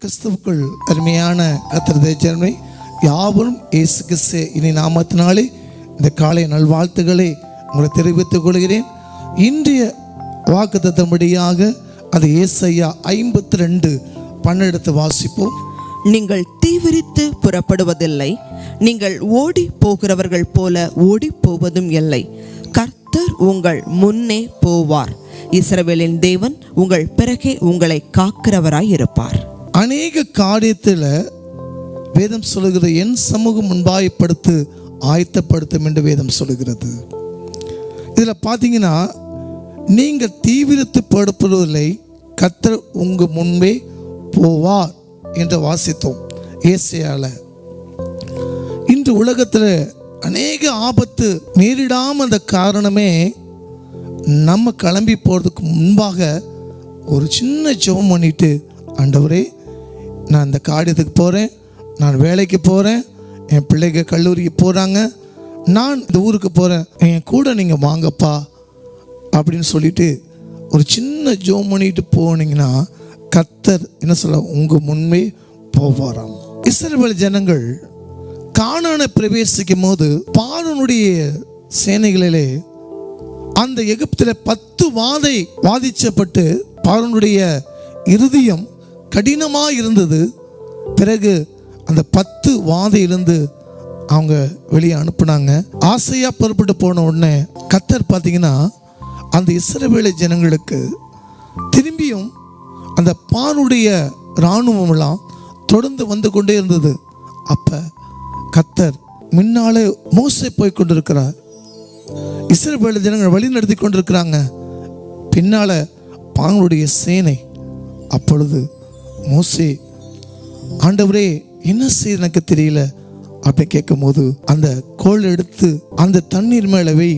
கிறிஸ்துவுக்குள் அருமையான கர்த்தருடைய ஜனமே யாவரும் இயேசு கிறிஸ்து இனி நாமத்தினாலே இந்த காலை நல்வாழ்த்துக்களை உங்களை தெரிவித்துக் கொள்கிறேன். இன்றைய வாக்குத்தத்தம்படியாக அது ஏசாயா 52:12 வாசிப்போம். நீங்கள் தீவிரித்து புறப்படுவதில்லை, நீங்கள் ஓடி போகிறவர்கள் போல ஓடி போவதும் இல்லை. கர்த்தர் உங்கள் முன்னே போவார், இஸ்ரவேலின் தேவன் உங்கள் பிறகே உங்களை காக்கிறவராய் இருப்பார். அநேக காரியத்தில் வேதம் சொல்லுகிறது, என் சமூகம் முன்பாயப்படுத்து ஆயத்தப்படுத்தும் என்று வேதம் சொல்லுகிறது. இதில் பார்த்தீங்கன்னா, நீங்கள் தீவிரத்து படுப்பதில்லை, கர்த்தர் உங்கள் முன்பே போவார் என்று வாசித்தோம் ஏசாயால. இன்று உலகத்தில் அநேக ஆபத்து நேரிடாமல் அந்த காரணமே நம்ம கிளம்பி போகிறதுக்கு முன்பாக ஒரு சின்ன ஜெபம் பண்ணிட்டு, ஆண்டவரே நான் இந்த காரியத்துக்கு போகிறேன், நான் வேலைக்கு போகிறேன், என் பிள்ளைங்க கல்லூரிக்கு போகிறாங்க, நான் இந்த ஊருக்கு போகிறேன், என் கூட நீங்கள் வாங்கப்பா அப்படின்னு சொல்லிட்டு ஒரு சின்ன ஜெபம் பண்ணிட்டு போனீங்கன்னா கர்த்தர் என்ன சொல்ல உங்கள் முன்பே போவாராம். இஸ்ரவேல் ஜனங்கள் கானானை பிரவேசிக்கும் போது பார்வோனுடைய சேனைகளிலே அந்த எகிப்தில் 10 வாதை வாதிச்சப்பட்டு பார்வோனுடைய இருதயம் கடினமாக இருந்தது. பிறகு அந்த 10 வாதையிலிருந்து அவங்க வெளியே அனுப்புனாங்க. ஆசையாக புறப்பட்டு போன உடனே கர்த்தர் பார்த்தீங்கன்னா அந்த இஸ்ரவேல் ஜனங்களுக்கு திரும்பியும் அந்த பார்வோனுடைய இராணுவமெல்லாம் தொடர்ந்து வந்து கொண்டே இருந்தது. அப்போ கர்த்தர் முன்னாலே மோசே போய் கொண்டிருக்கிறார், இஸ்ரவேல் ஜனங்கள் வழி நடத்தி கொண்டிருக்கிறாங்க, பின்னால பார்வோனுடைய சேனை. அப்பொழுது மோசே, ஆண்டவரே என்ன செய்ய எனக்கு தெரியல அப்படி கேட்கும் போது அந்த கோல் எடுத்து அந்த தண்ணீர் மேலே வை,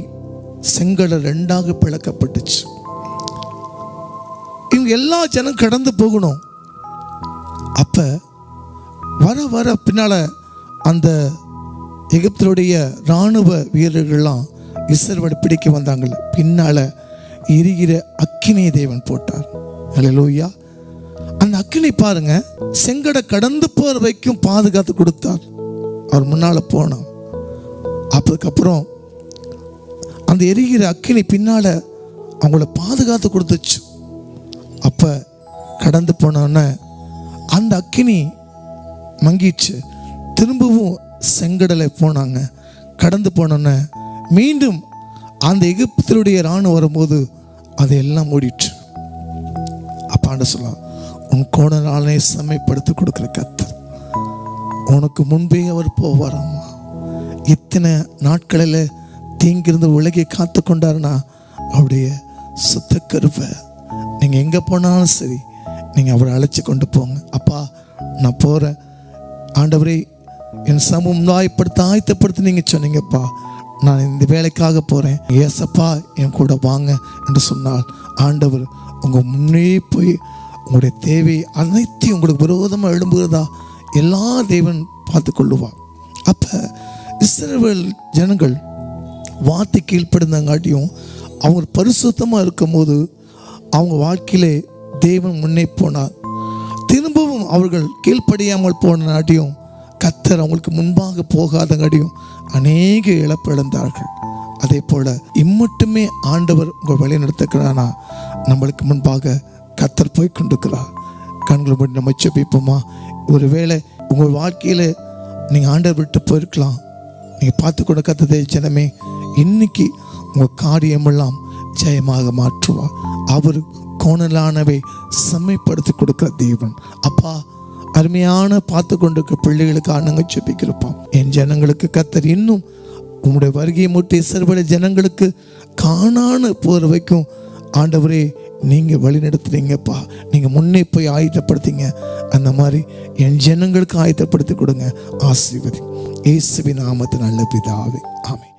செங்கடல் 2ஆக பிளக்கப்பட்டுச்சு. இவங்க எல்லா ஜனம் கடந்து போகணும். அப்ப வர வர பின்னால அந்த எகிப்தினுடைய இராணுவ வீரர்கள்லாம் இஸ்ரவேலை பிடிக்க வந்தாங்க. பின்னால எரிகிற அக்கினி தேவன் போட்டார். ஹல்லேலூயா. அந்த அக்கினி பாருங்க, செங்கடை கடந்து போற வரைக்கும் பாதுகாத்து கொடுத்தார். அவர் முன்னால போனார். அதுக்கப்புறம் அந்த எரிகிற அக்கினி பின்னால அவங்கள பாதுகாத்து கொடுத்துச்சு. அப்ப கடந்து போனோன்னே அந்த அக்கினி மங்கிச்சு. திரும்பவும் செங்கடலை போனாங்க. கடந்து போனோன்னே மீண்டும் அந்த எகிப்தினுடைய இராணுவம் வரும்போது அதையெல்லாம் மூடிட்டு. அப்பாண்ட சொல்லலாம், உன் கோணலாலே செம்மைப்படுத்தி கொடுக்குற கர்த்தர் உனக்கு முன்பே அவர் போவாராமா. இத்தனை நாட்களில் தீங்கிருந்து உலகை காத்து கொண்டாருன்னா அவருடைய சுத்த கருவை நீங்கள் எங்கே போனாலும் சரி நீங்கள் அவரை அழைச்சி கொண்டு போங்க. அப்பா நான் போகிறேன், ஆண்டவரே என் சமூகம் ஆயத்தப்படுத்தி நீங்கள் சொன்னீங்கப்பா, நான் இந்த வேலைக்காக போகிறேன், ஏசப்பா என் கூட வாங்க என்று சொன்னால் ஆண்டவர் உங்கள் முன்னே போய் உங்களுடைய தேவை அனைத்தையும் உங்களுக்கு விரோதமாக எழும்புகிறதா எல்லா தேவன் பார்த்து கொள்ளுவார். அப்போ இஸ்ரவேல் ஜனங்கள் வார்த்தை கீழ்ப்படுந்தாங்காட்டியும் அவங்க பரிசுத்தமாக இருக்கும்போது அவங்க வாழ்க்கையிலே தேவன் முன்னே போனார். திரும்பவும் அவர்கள் கீழ்ப்படியாமல் போனாட்டியும் கர்த்தர் அவங்களுக்கு முன்பாக போகாதங்காட்டியும் அநேக இழப்பு இழந்தார்கள். அதே போல இம்மட்டுமே ஆண்டவர் உங்கள் வழி நடத்துக்கிறானா, நம்மளுக்கு முன்பாக கர்த்தர் போய் கொண்டிருக்கிறார். கண்களை மூடி நம்ம ஜெபிப்போமா? ஒருவேளை உங்கள் வாழ்க்கையில் நீங்கள் ஆண்டவர் விட்டு போயிருக்கலாம். நீங்கள் பார்த்து கொண்டு கர்த்தருடைய ஜனமே, இன்னைக்கு உங்கள் காரியமெல்லாம் ஜெயமாக மாற்றுவார். அவர் கோணலானவை செம்மைப்படுத்தி கொடுக்கிற தேவன். அப்பா, அருமையான பார்த்து கொண்டிருக்க பிள்ளைகளுக்கு நாங்கள் ஜெபிக்கிறோம். என் ஜனங்களுக்கு கர்த்தர் இன்னும் உங்களுடைய வருகையை முட்டி இஸ்ரவேல் ஜனங்களுக்கு காணான போகிற வரைக்கும் ஆண்டவரே நீங்கள் வழி நடத்துறீங்கப்பா, நீங்கள் முன்னே போய் ஆயத்தப்படுத்திங்க. அந்த மாதிரி என் ஜனங்களுக்கு ஆயத்தப்படுத்தி கொடுங்க. ஆசீர்வதி. இயேசுவின் நாமத்தில் நல்ல பிதாவே, ஆமென்.